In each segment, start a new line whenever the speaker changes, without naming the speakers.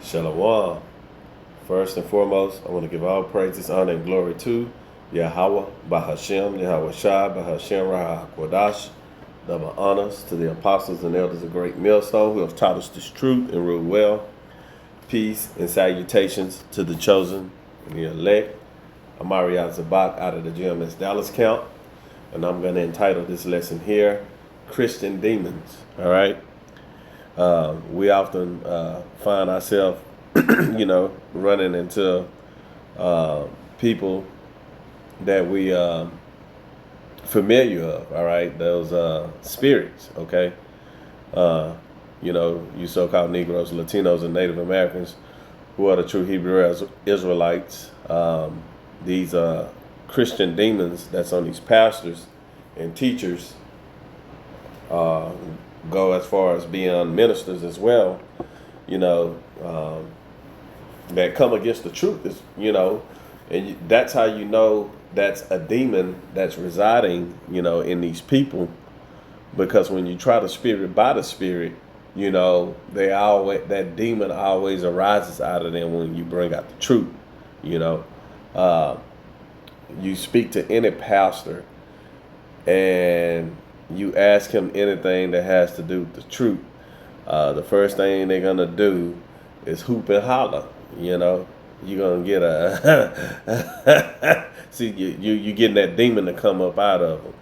Shalom. First and foremost, I want to give all praises, honor, and glory to Yahweh, Bahashem, Yahweh Shai, Bahashem, Raha Kwadash. Double honors to the apostles and elders of Great Millstone who have taught us this truth and ruled well. Peace and salutations to the chosen and the elect. I'm Ariad Zabak out of the GMS Dallas camp, and I'm going to entitle this lesson here, Christian Demons. All right. We often find ourselves, running into people that we familiar of. All right, those spirits. Okay, you so-called Negroes, Latinos, and Native Americans, who are the true Hebrew Israelites. These Christian demons that's on these pastors and teachers go as far as being ministers as well, that come against the truth, and that's how you know that's a demon that's residing, in these people, because when you try the spirit by the spirit, that demon always arises out of them when you bring out the truth, you speak to any pastor and you ask him anything that has to do with the truth, the first thing they're gonna do is hoop and holler. You're gonna get a see you getting that demon to come up out of them.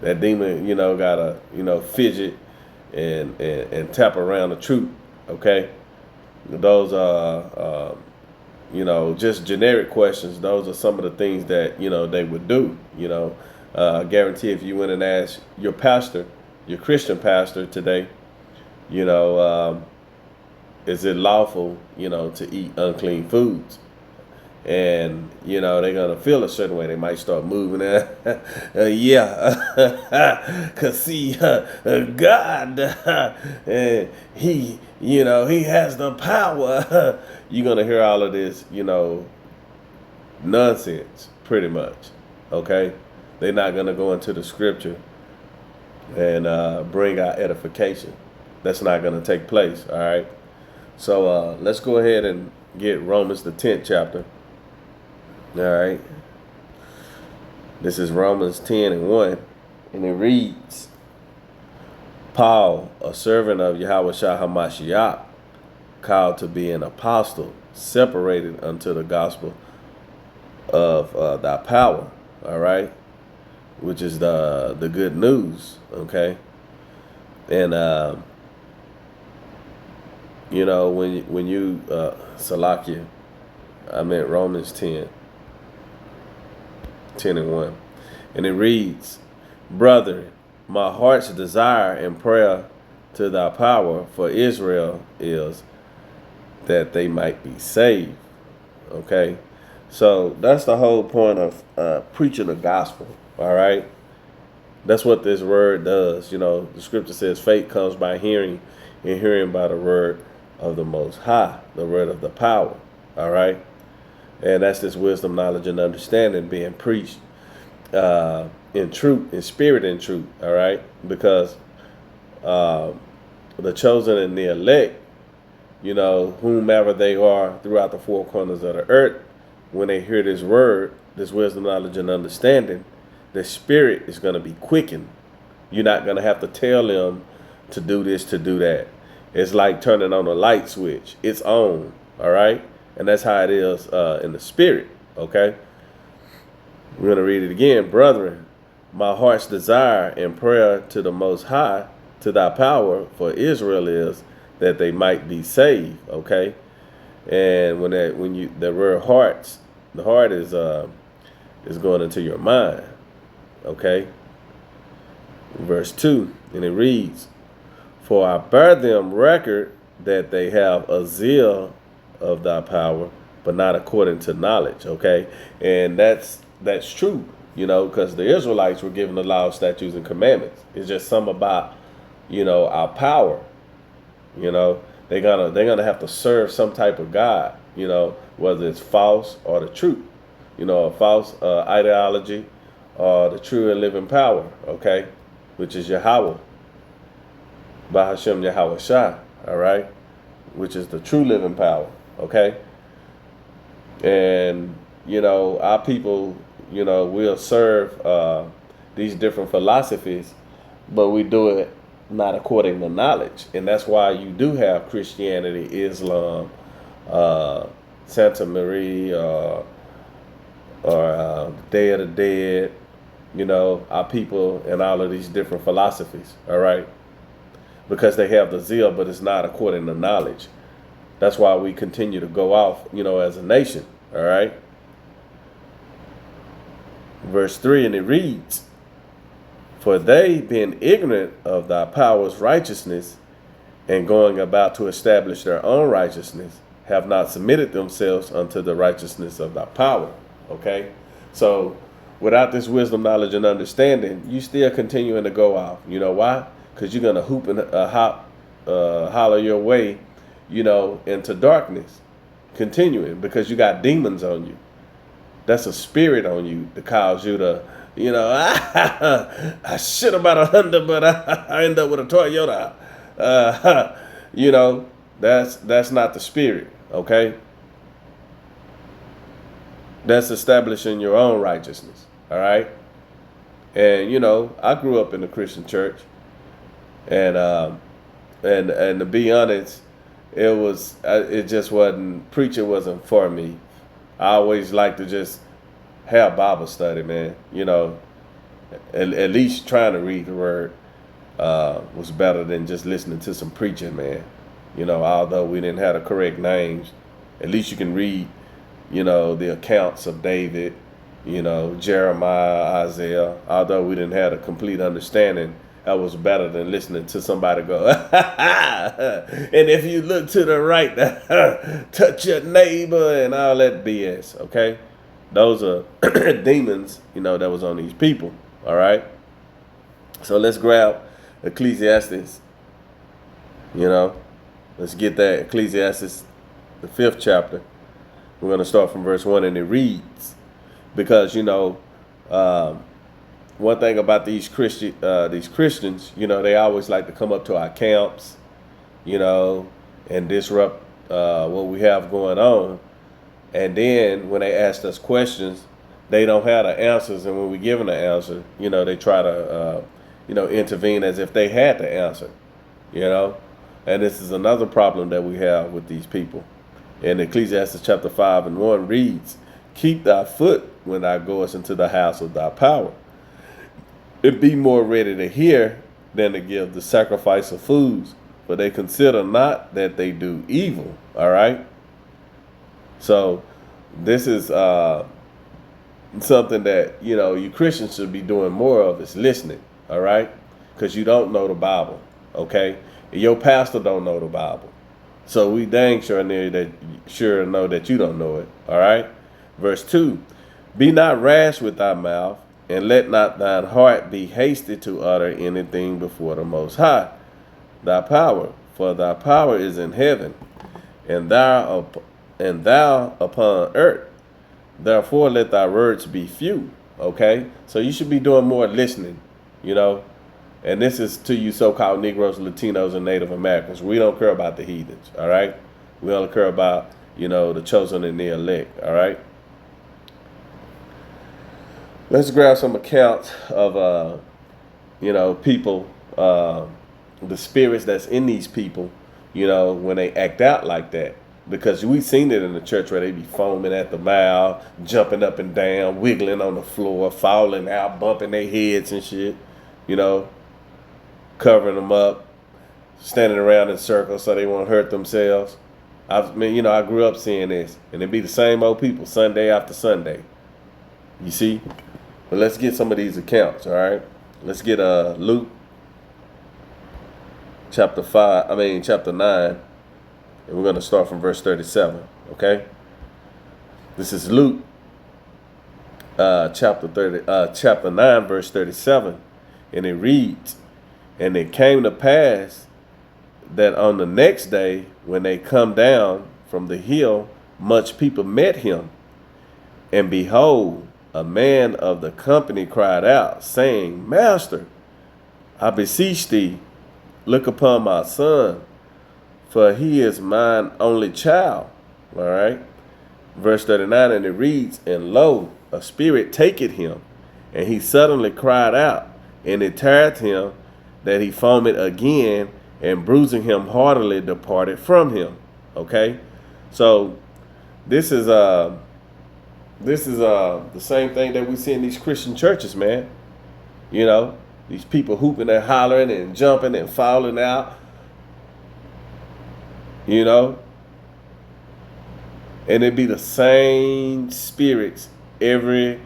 That demon, gotta fidget and tap around the truth. Okay, those are just generic questions. Those are some of the things that they would do. I guarantee if you went and asked your pastor, your Christian pastor today, is it lawful, to eat unclean foods? And, they're going to feel a certain way. They might start moving. Yeah. Because, see, God, he has the power. You're going to hear all of this, nonsense, pretty much. Okay? They're not going to go into the scripture and bring out edification. That's not going to take place, all right? So let's go ahead and get Romans, the 10th chapter. All right. This is Romans 10:1, and it reads, Paul, a servant of Yahweh Shah HaMashiach, called to be an apostle, separated unto the gospel of thy power, all right, which is the good news, okay? And when you Salakia, I meant Romans 10:1, and it reads, Brethren, my heart's desire and prayer to thy power for Israel is that they might be saved. Okay, so that's the whole point of preaching the gospel. All right, that's what this word does. The scripture says faith comes by hearing, and hearing by the word of the Most High, the word of the power. All right, and that's this wisdom, knowledge, and understanding being preached in truth, in spirit, and truth. All right, because the chosen and the elect, whomever they are throughout the four corners of the earth, when they hear this word, this wisdom, knowledge, and understanding, the spirit is going to be quickened. You're not going to have to tell them to do this, to do that. It's like turning on a light switch. It's on, all right? And that's how it is in the spirit, okay? We're going to read it again. Brethren, my heart's desire and prayer to the Most High, to thy power for Israel is that they might be saved, okay? And the word hearts, the heart is going into your mind, okay? Verse 2, and it reads, For I bear them record that they have a zeal of thy power, but not according to knowledge, okay? And that's true, because the Israelites were given the law, statutes, and commandments. It's just something about, our power. They're gonna have to serve some type of God, whether it's false or the truth, a false ideology or the true and living power, okay, which is Yahweh, Bahashem Yahweh Shai, all right? which is the true living power. Okay. And, our people, will serve these different philosophies, but we do it not according to knowledge. And that's why you do have Christianity, Islam, Santa Maria, or Day of the Dead, our people and all of these different philosophies, all right? Because they have the zeal, but it's not according to knowledge. That's why we continue to go off, as a nation, all right? Verse 3, and it reads, for they, being ignorant of thy power's righteousness, and going about to establish their own righteousness, have not submitted themselves unto the righteousness of thy power. Okay? So, without this wisdom, knowledge, and understanding, you still continuing to go off. You know why? Because you're going to hoop and holler your way, into darkness. Continuing, because you got demons on you. That's a spirit on you to cause you to, I shit about a Honda, but I end up with a Toyota. That's not the spirit, okay? That's establishing your own righteousness, all right? And, I grew up in the Christian church, and to be honest, it just wasn't, preaching wasn't for me. I always like to just have Bible study, man. At least trying to read the word was better than just listening to some preaching, man. Although we didn't have the correct names, at least you can read, the accounts of David, Jeremiah, Isaiah. Although we didn't have a complete understanding, that was better than listening to somebody go, and if you look to the right, touch your neighbor and all that BS, okay? Those are demons, that was on these people, all right? So let's grab Ecclesiastes, let's get that Ecclesiastes, the 5th chapter. We're going to start from verse 1, and it reads, because, one thing about these Christians, they always like to come up to our camps, and disrupt what we have going on. And then when they ask us questions, they don't have the answers. And when we give them the answer, they try to, intervene as if they had the answer, And this is another problem that we have with these people. And Ecclesiastes chapter 5 and 1 reads, keep thy foot when thou goest into the house of thy power. And be more ready to hear than to give the sacrifice of fools, for they consider not that they do evil. All right. So this is something that, you Christians should be doing more of, is listening. All right. Because you don't know the Bible. Okay. And your pastor don't know the Bible. So we dang sure know that you don't know it. All right. Verse 2, be not rash with thy mouth, and let not thine heart be hasty to utter anything before the Most High, thy power. For thy power is in heaven, and thou upon earth. Therefore let thy words be few. Okay? So you should be doing more listening, And this is to you so-called Negroes, Latinos, and Native Americans. We don't care about the heathens, all right? We only care about, the chosen and the elect, all right? Let's grab some accounts of, people, the spirits that's in these people, when they act out like that. Because we've seen it in the church where they be foaming at the mouth, jumping up and down, wiggling on the floor, falling out, bumping their heads and shit, covering them up, standing around in circles so they won't hurt themselves. I grew up seeing this, and it be the same old people Sunday after Sunday. You see? But let's get some of these accounts, all right? Let's get Luke chapter 9, and we're going to start from verse 37, okay? This is Luke chapter 9, verse 37, and it reads, and it came to pass that on the next day, when they come down from the hill, much people met him, and behold, a man of the company cried out, saying, Master, I beseech thee, look upon my son, for he is mine only child. All right. Verse 39, and it reads, and lo, a spirit taketh him, and he suddenly cried out, and it tired him that he foamed again, and bruising him heartily departed from him. Okay, so this is the same thing that we see in these Christian churches, man. You know, these people hooping and hollering and jumping and falling out. You know, and it be the same spirits every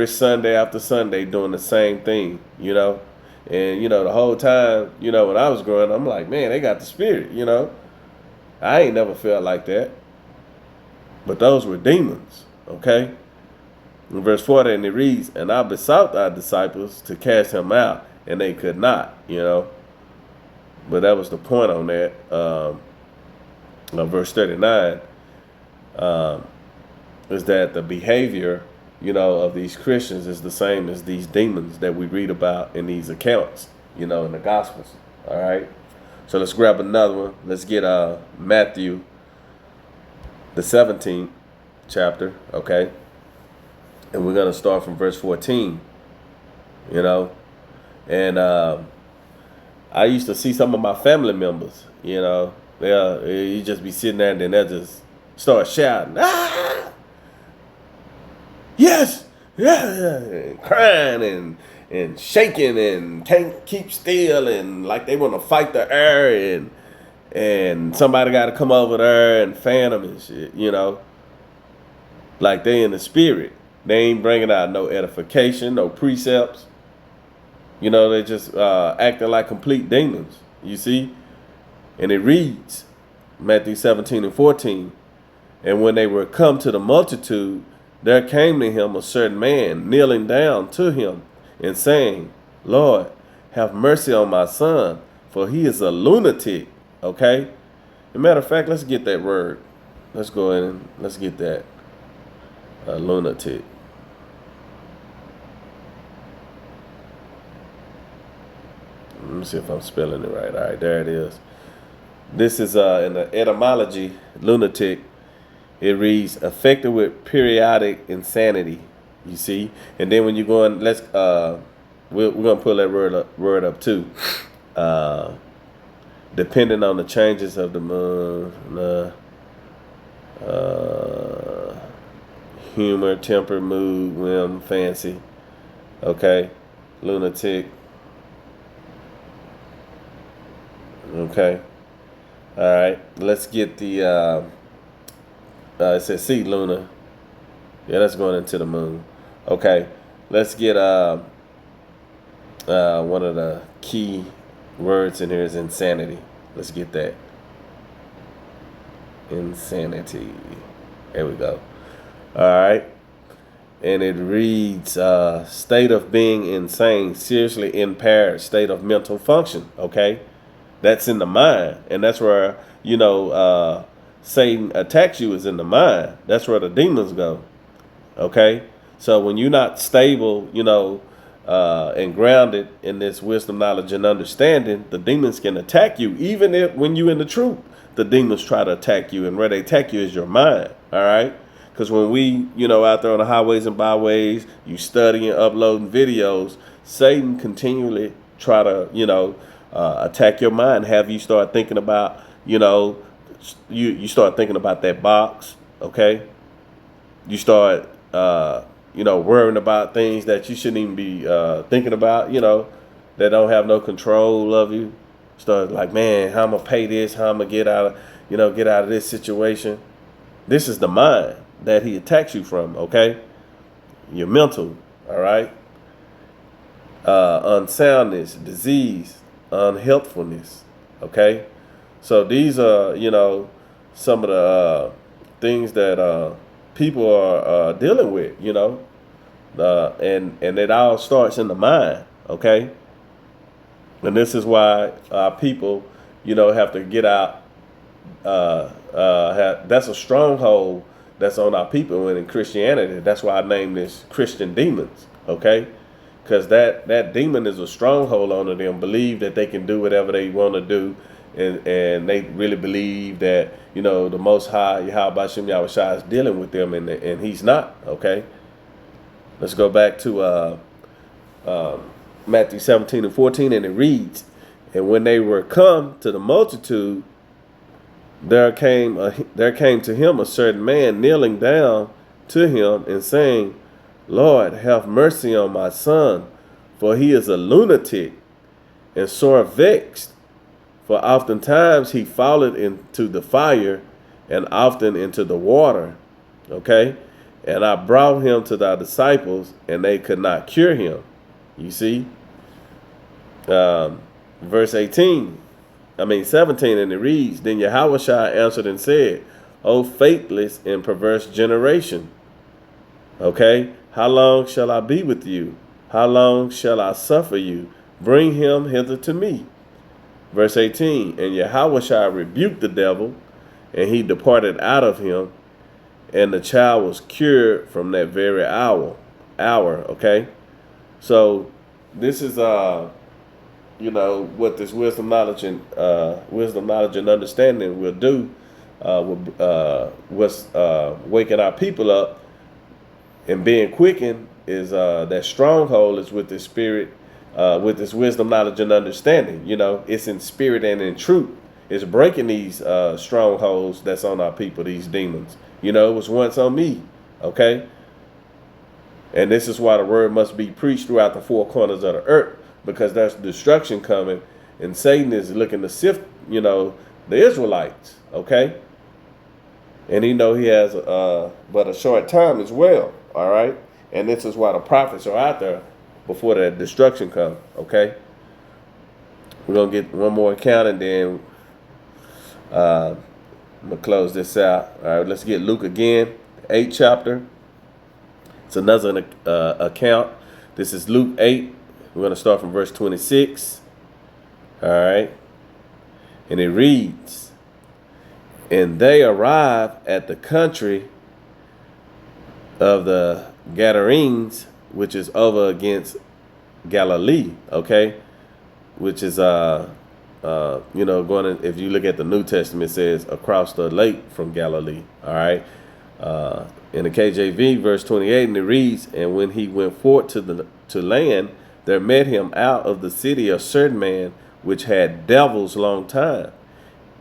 Sunday after Sunday doing the same thing, you know. And you know, the whole time, you know, when I was growing up, I'm like, man, they got the spirit, you know. I ain't never felt like that. But those were demons, okay? In verse 40, and it reads, and I besought thy disciples to cast him out, and they could not, you know. But that was the point on that. Verse 39. Is that the behavior, you know, of these Christians is the same as these demons that we read about in these accounts, you know, in the Gospels. All right. So let's grab another one. Let's get Matthew, the 17th chapter. Okay. And we're going to start from verse 14, you know. And I used to see some of my family members, you know, you just be sitting there and then they'll just start shouting, ah, yes, yeah, and crying and shaking and can't keep still and like they want to fight the air and somebody got to come over there and fan them and shit, you know, like they in the spirit. They ain't bringing out no edification, no precepts. You know, they just acting like complete demons, you see? And it reads, Matthew 17 and 14, and when they were come to the multitude, there came to him a certain man, kneeling down to him, and saying, Lord, have mercy on my son, for he is a lunatic. Okay? As a matter of fact, let's get that word. Let's go in and let's get that. Lunatic. Let me see if I'm spelling it right. All right, there it is. This is in the etymology, lunatic. It reads affected with periodic insanity. You see, and then when you go in, let's we're gonna pull that word up too. Depending on the changes of the moon, humor, temper, mood, whim, fancy. Okay, lunatic. Okay. All right, let's get the, it says see Luna. Yeah, that's going into the moon. Okay, let's get one of the key words in here is insanity. Let's get that. Insanity. There we go. All right. And it reads, state of being insane, seriously impaired state of mental function. Okay. That's in the mind, and that's where, you know, Satan attacks you is in the mind. That's where the demons go. Okay, so when you're not stable, you know, and grounded in this wisdom, knowledge, and understanding, the demons can attack you. Even if when you're in the truth, the demons try to attack you, and where they attack you is your mind. All right, because when we, you know, out there on the highways and byways, you studying, uploading videos, Satan continually try to, you know, attack your mind, have you start thinking about, you know, you start thinking about that box, okay? You start, you know, worrying about things that you shouldn't even be thinking about, you know, that don't have no control of you. Start like, man, how I'm going to pay this, how I'm going to get out of this situation. This is the mind that he attacks you from, okay? Your mental, all right? Unsoundness, disease, unhealthfulness. Okay, so these are, you know, some of the things that people are dealing with, you know, and it all starts in the mind. Okay, and this is why people, you know, have to get out. That's a stronghold that's on our people, and in Christianity, that's why I named this Christian demons. Okay. Because that demon is a stronghold on them, believe that they can do whatever they want to do and they really believe that, you know, the Most High, Yahweh Hashem Yahushua, is dealing with them, and he's not. Okay, let's go back to Matthew 17:14, and it reads, "And when they were come to the multitude, there came to him a certain man kneeling down to him and saying, Lord, have mercy on my son, for he is a lunatic and sore vexed. For oftentimes he falleth into the fire and often into the water." Okay? "And I brought him to thy disciples, and they could not cure him." You see? Verse 17, and it reads, "Then Yahushua answered and said, O faithless and perverse generation." Okay? "How long shall I be with you? How long shall I suffer you? Bring him hither to me." Verse 18, "And Yahushua rebuked the devil, and he departed out of him, and the child was cured from that very hour." Okay? So this is you know, what this wisdom, knowledge, and understanding will do. What's waking our people up and being quickened is that stronghold is with the spirit, with this wisdom, knowledge, and understanding. You know, it's in spirit and in truth. It's breaking these strongholds that's on our people, these demons. You know, it was once on me. Okay? And this is why the word must be preached throughout the four corners of the earth, because there's destruction coming, and Satan is looking to sift, you know, the Israelites. Okay? And he know he has but a short time as well. All right? And this is why the prophets are out there before that destruction comes. Okay? We're going to get one more account, and then I'm going to close this out. All right, let's get Luke again, 8th chapter. It's another account. This is Luke 8. We're going to start from verse 26. All right. And it reads, "And they arrive at the country of the Gadarenes, which is over against Galilee." Okay. Which is, you know, going to, if you look at the New Testament, it says across the lake from Galilee. All right. In the KJV, verse 28, and it reads, "And when he went forth to land, there met him out of the city a certain man which had devils long time,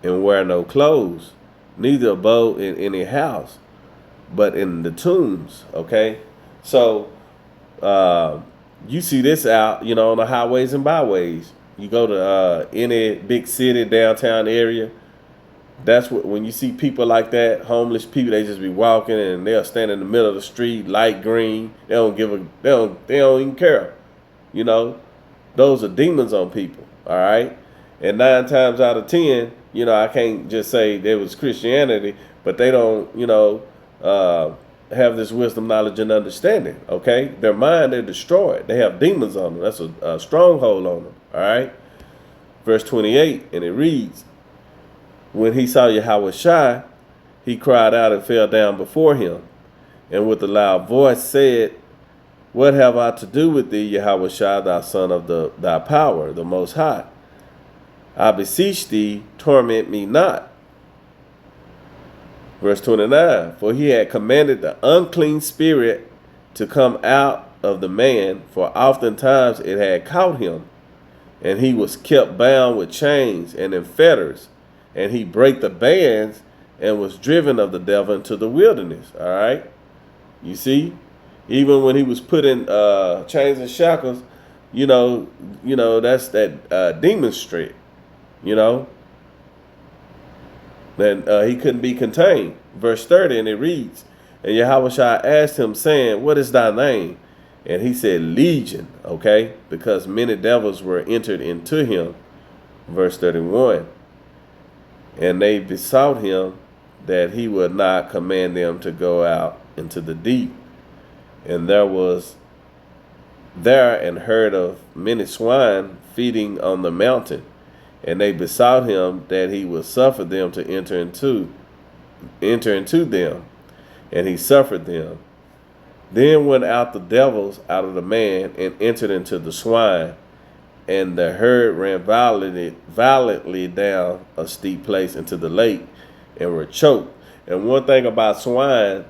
and wear no clothes, neither abode in any house, but in the tombs." Okay? So, you see this out, you know, on the highways and byways. You go to any big city, downtown area, that's what, when you see people like that, homeless people, they just be walking and they'll stand in the middle of the street, light green. They don't even care. You know, those are demons on people. All right. And 9 times out of 10, you know, I can't just say there was Christianity, but they don't, you know, have this wisdom, knowledge, and understanding. Okay. Their mind, they're destroyed. They have demons on them. That's a stronghold on them. All right. Verse 28, and it reads, "When he saw Yahushua, he cried out and fell down before him, and with a loud voice said, What have I to do with thee, Yahushua, thou son of thy power, the Most High? I beseech thee, torment me not." Verse 29, "For he had commanded the unclean spirit to come out of the man, for oftentimes it had caught him, and he was kept bound with chains and in fetters, and he brake the bands and was driven of the devil into the wilderness." All right. You see, even when he was put in chains and shackles, you know, that's that demon street, you know, that he couldn't be contained. Verse 30, and it reads, "And Yahushua asked him, saying, What is thy name? And he said, Legion." Okay, because many devils were entered into him. Verse 31, "And they besought him that he would not command them to go out into the deep. And there was there an herd of many swine feeding on the mountain. And they besought him that he would suffer them to enter into them. And he suffered them. Then went out the devils out of the man and entered into the swine. and the herd ran violently down a steep place into the lake and were choked. And one thing about swine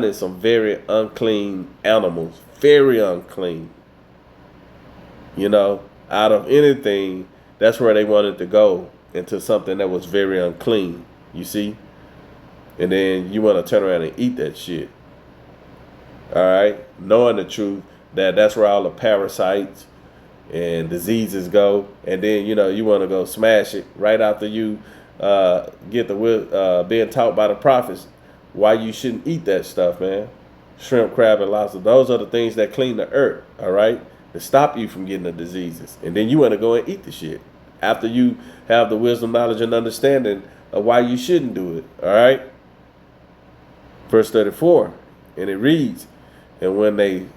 is some very unclean animals, very unclean. You know, out of anything, that's where they wanted to go, into something that was very unclean, you see? And then you want to turn around and eat that shit. All right? Knowing the truth that that's where all the parasites and diseases go. And then, you know, you want to go smash it right after you get the being taught by the prophets why you shouldn't eat that stuff, man. Shrimp, crab, and lobster. Those are the things that clean the earth, all right? To stop you from getting the diseases. And then you want to go and eat the shit after you have the wisdom, knowledge, and understanding of why you shouldn't do it, all right? Verse 34, and it reads, and when they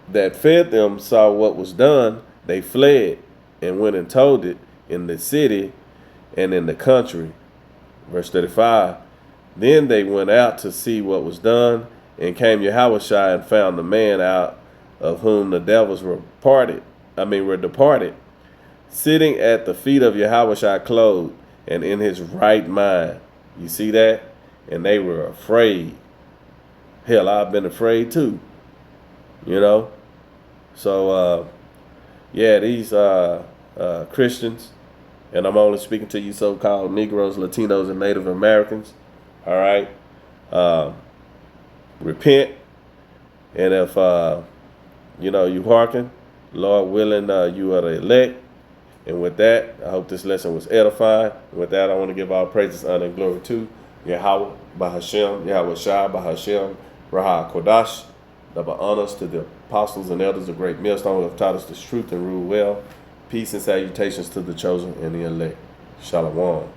that fed them saw what was done, they fled and went and told it in the city and in the country. Verse 35, then they went out to see what was done, and came Yahushua and found the man out of whom the devils were departed, sitting at the feet of Yahushua, clothed and in his right mind. You see that? And they were afraid. Hell, I've been afraid too. You know? So, yeah, these Christians, and I'm only speaking to you so-called Negroes, Latinos, and Native Americans, all right? Repent, and if, you know, you hearken, Lord willing, you are the elect. And with that, I hope this lesson was edifying. With that, I want to give all praises, honor, and glory to Yahweh, Bahashem, Yahweh Shai, Bahashem, Raha Kodash. Double honors to the apostles and elders of Great Millstone who have taught us this truth and rule well. Peace and salutations to the chosen and the elect. Shalom.